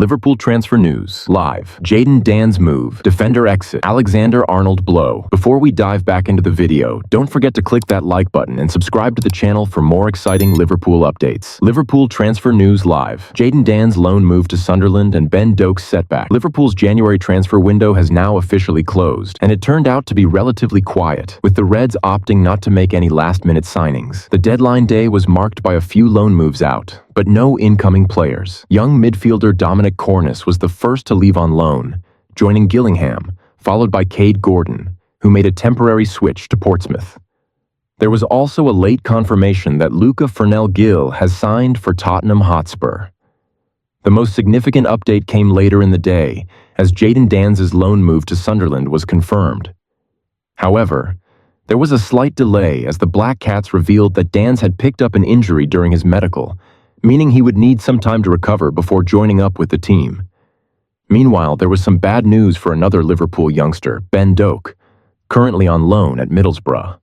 Liverpool transfer news. Live. Jayden Danns move. Defender exit. Alexander-Arnold blow. Before we dive back into the video, don't forget to click that like button and subscribe to the channel for more exciting Liverpool updates. Liverpool transfer news live. Jayden Danns' loan move to Sunderland and Ben Doak's setback. Liverpool's January transfer window has now officially closed, and it turned out to be relatively quiet, with the Reds opting not to make any last-minute signings. The deadline day was marked by a few loan moves out, but no incoming players. Young midfielder Dominic Cornice was the first to leave on loan, joining Gillingham, followed by Cade Gordon, who made a temporary switch to Portsmouth. There was also a late confirmation that Luca Fernell-Gill has signed for Tottenham Hotspur. The most significant update came later in the day, as Jayden Danns' loan move to Sunderland was confirmed. However, there was a slight delay as the Black Cats revealed that Danns had picked up an injury during his medical, meaning he would need some time to recover before joining up with the team. Meanwhile, there was some bad news for another Liverpool youngster, Ben Doak, currently on loan at Middlesbrough.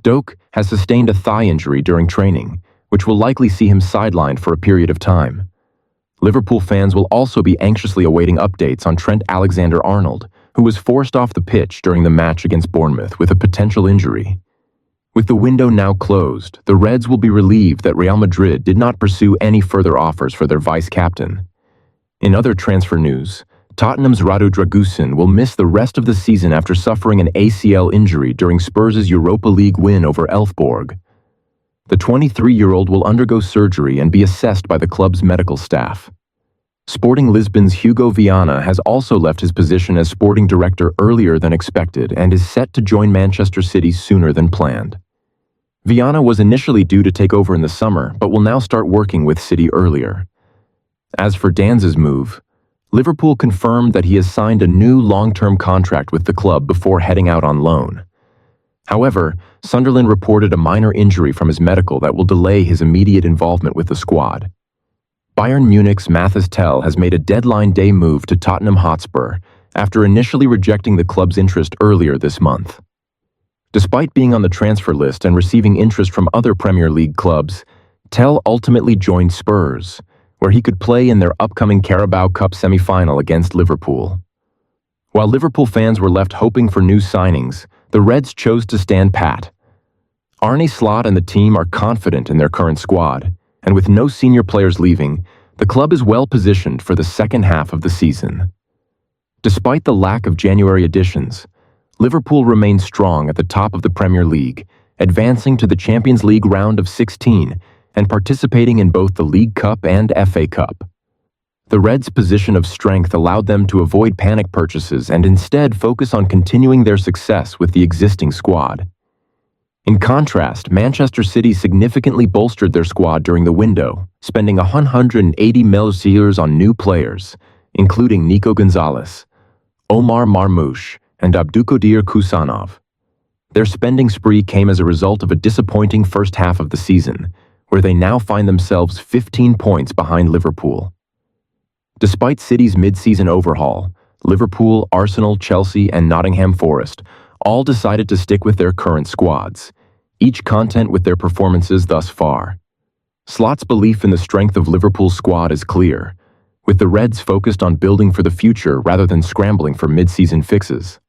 Doak has sustained a thigh injury during training, which will likely see him sidelined for a period of time. Liverpool fans will also be anxiously awaiting updates on Trent Alexander-Arnold, who was forced off the pitch during the match against Bournemouth with a potential injury. With the window now closed, the Reds will be relieved that Real Madrid did not pursue any further offers for their vice-captain. In other transfer news, Tottenham's Radu Dragusin will miss the rest of the season after suffering an ACL injury during Spurs' Europa League win over Elfsborg. The 23-year-old will undergo surgery and be assessed by the club's medical staff. Sporting Lisbon's Hugo Viana has also left his position as sporting director earlier than expected and is set to join Manchester City sooner than planned. Viana was initially due to take over in the summer, but will now start working with City earlier. As for Danns' move, Liverpool confirmed that he has signed a new long-term contract with the club before heading out on loan. However, Sunderland reported a minor injury from his medical that will delay his immediate involvement with the squad. Bayern Munich's Mathis Tel has made a deadline day move to Tottenham Hotspur after initially rejecting the club's interest earlier this month. Despite being on the transfer list and receiving interest from other Premier League clubs, Tel ultimately joined Spurs, where he could play in their upcoming Carabao Cup semi-final against Liverpool. While Liverpool fans were left hoping for new signings, the Reds chose to stand pat. Arne Slot and the team are confident in their current squad, and with no senior players leaving, the club is well positioned for the second half of the season. Despite the lack of January additions, Liverpool remains strong at the top of the Premier League, advancing to the Champions League round of 16 and participating in both the League Cup and FA Cup. The Reds' position of strength allowed them to avoid panic purchases and instead focus on continuing their success with the existing squad. In contrast, Manchester City significantly bolstered their squad during the window, spending €180 million on new players, including Nico Gonzalez, Omar Marmoush, and Abdulkadir Kusanov. Their spending spree came as a result of a disappointing first half of the season, where they now find themselves 15 points behind Liverpool. Despite City's mid-season overhaul, Liverpool, Arsenal, Chelsea, and Nottingham Forest all decided to stick with their current squads, each content with their performances thus far. Slot's belief in the strength of Liverpool's squad is clear, with the Reds focused on building for the future rather than scrambling for mid-season fixes.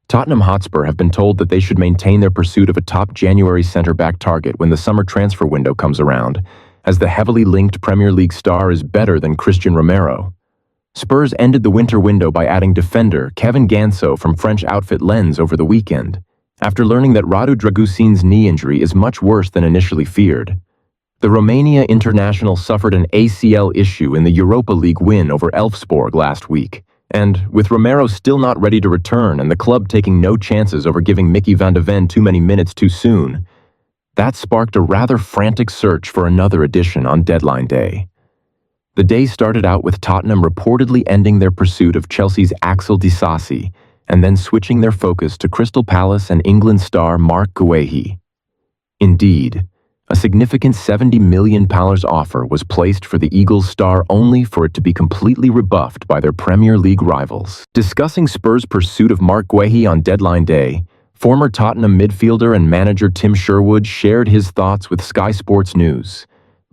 Tottenham Hotspur have been told that they should maintain their pursuit of a top January centre-back target when the summer transfer window comes around, as the heavily linked Premier League star is better than Christian Romero. Spurs ended the winter window by adding defender Kevin Ganso from French outfit Lens over the weekend, after learning that Radu Dragusin's knee injury is much worse than initially feared. The Romania international suffered an ACL issue in the Europa League win over Elfsborg last week, and with Romero still not ready to return and the club taking no chances over giving Mickey van de Ven too many minutes too soon, that sparked a rather frantic search for another addition on deadline day. The day started out with Tottenham reportedly ending their pursuit of Chelsea's Axel Disasi and then switching their focus to Crystal Palace and England star Mark Guehi. Indeed, a significant £70 million offer was placed for the Eagles star only for it to be completely rebuffed by their Premier League rivals. Discussing Spurs' pursuit of Mark Guehi on deadline day, former Tottenham midfielder and manager Tim Sherwood shared his thoughts with Sky Sports News,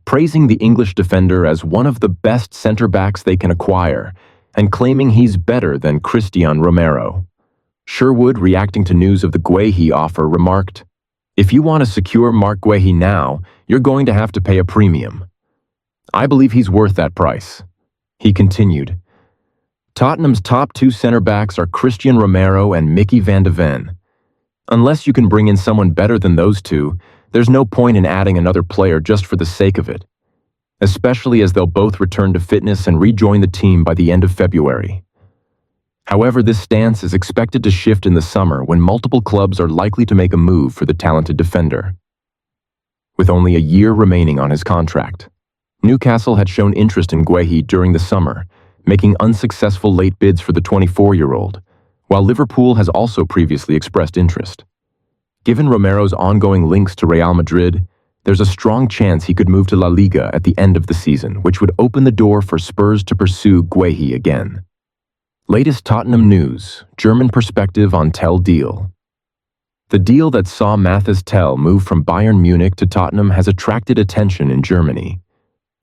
praising the English defender as one of the best centre-backs they can acquire and claiming he's better than Cristian Romero. Sherwood, reacting to news of the Guehi offer, remarked, "If you want to secure Mark Guehi now, you're going to have to pay a premium. I believe he's worth that price." He continued, "Tottenham's top two centre-backs are Cristian Romero and Mickey van de Ven. Unless you can bring in someone better than those two, there's no point in adding another player just for the sake of it, especially as they'll both return to fitness and rejoin the team by the end of February." However, this stance is expected to shift in the summer when multiple clubs are likely to make a move for the talented defender. With only a year remaining on his contract, Newcastle had shown interest in Guehi during the summer, making unsuccessful late bids for the 24-year-old, while Liverpool has also previously expressed interest. Given Romero's ongoing links to Real Madrid, there's a strong chance he could move to La Liga at the end of the season, which would open the door for Spurs to pursue Guehi again. Latest Tottenham news, German perspective on Tell deal. The deal that saw Mathis Tell move from Bayern Munich to Tottenham has attracted attention in Germany.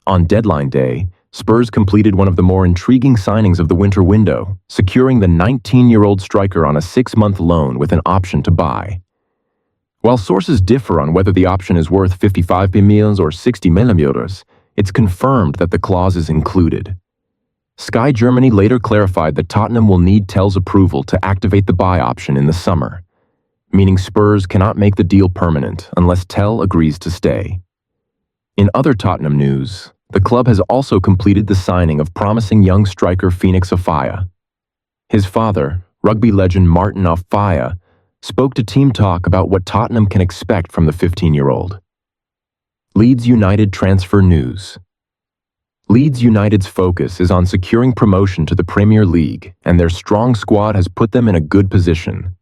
On deadline day, Spurs completed one of the more intriguing signings of the winter window, securing the 19-year-old striker on a 6-month loan with an option to buy. While sources differ on whether the option is worth 55 million or 60 million euros, it's confirmed that the clause is included. Sky Germany later clarified that Tottenham will need Tell's approval to activate the buy option in the summer, meaning Spurs cannot make the deal permanent unless Tell agrees to stay. In other Tottenham news, the club has also completed the signing of promising young striker Phoenix Ofaya. His father, rugby legend Martin Ofaya, spoke to Team Talk about what Tottenham can expect from the 15-year-old. Leeds United transfer news. Leeds United's focus is on securing promotion to the Premier League, and their strong squad has put them in a good position.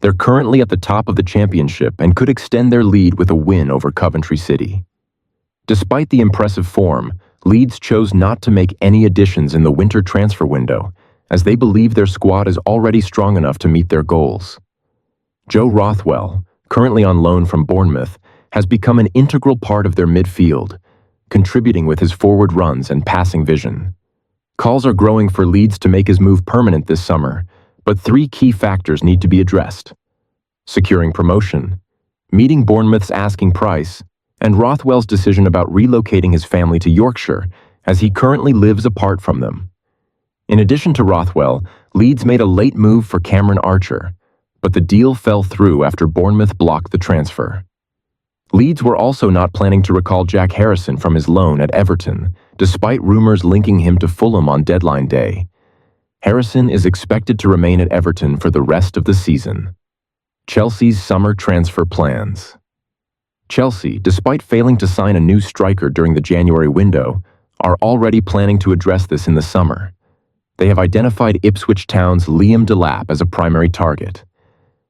They're currently at the top of the championship and could extend their lead with a win over Coventry City. Despite the impressive form, Leeds chose not to make any additions in the winter transfer window, as they believe their squad is already strong enough to meet their goals. Joe Rothwell, currently on loan from Bournemouth, has become an integral part of their midfield, contributing with his forward runs and passing vision. Calls are growing for Leeds to make his move permanent this summer, but 3 key factors need to be addressed: securing promotion, meeting Bournemouth's asking price, and Rothwell's decision about relocating his family to Yorkshire, as he currently lives apart from them. In addition to Rothwell, Leeds made a late move for Cameron Archer, but the deal fell through after Bournemouth blocked the transfer. Leeds were also not planning to recall Jack Harrison from his loan at Everton, despite rumors linking him to Fulham on deadline day. Harrison is expected to remain at Everton for the rest of the season. Chelsea's summer transfer plans. Chelsea, despite failing to sign a new striker during the January window, are already planning to address this in the summer. They have identified Ipswich Town's Liam Delap as a primary target.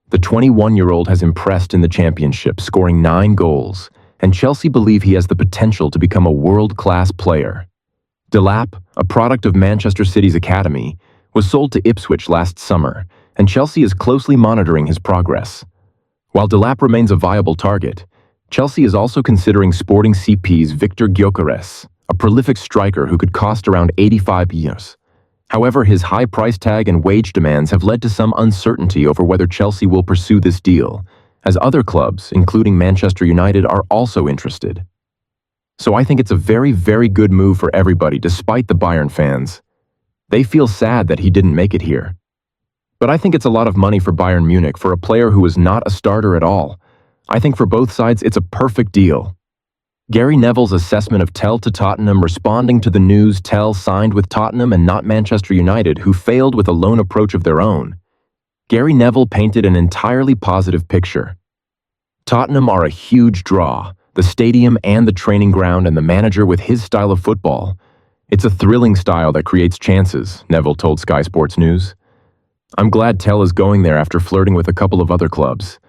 The 21-year-old has impressed in the championship, scoring 9 goals, and Chelsea believe he has the potential to become a world-class player. Delap, a product of Manchester City's academy, was sold to Ipswich last summer, and Chelsea is closely monitoring his progress. While Delap remains a viable target, Chelsea is also considering Sporting CP's Victor Gyökeres, a prolific striker who could cost around 85 euros. However, his high price tag and wage demands have led to some uncertainty over whether Chelsea will pursue this deal, as other clubs, including Manchester United, are also interested. So I think it's a very, very good move for everybody, despite the Bayern fans. They feel sad that he didn't make it here. But I think it's a lot of money for Bayern Munich for a player who is not a starter at all. I think for both sides, it's a perfect deal. Gary Neville's assessment of Tell to Tottenham, responding to the news Tell signed with Tottenham and not Manchester United, who failed with a loan approach of their own. Gary Neville painted an entirely positive picture. Tottenham are a huge draw, the stadium and the training ground, and the manager with his style of football. It's a thrilling style that creates chances, Neville told Sky Sports News. I'm glad Tell is going there after flirting with a couple of other clubs.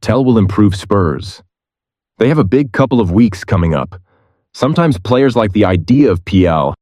Tell will improve Spurs. They have a big couple of weeks coming up. Sometimes players like the idea of PL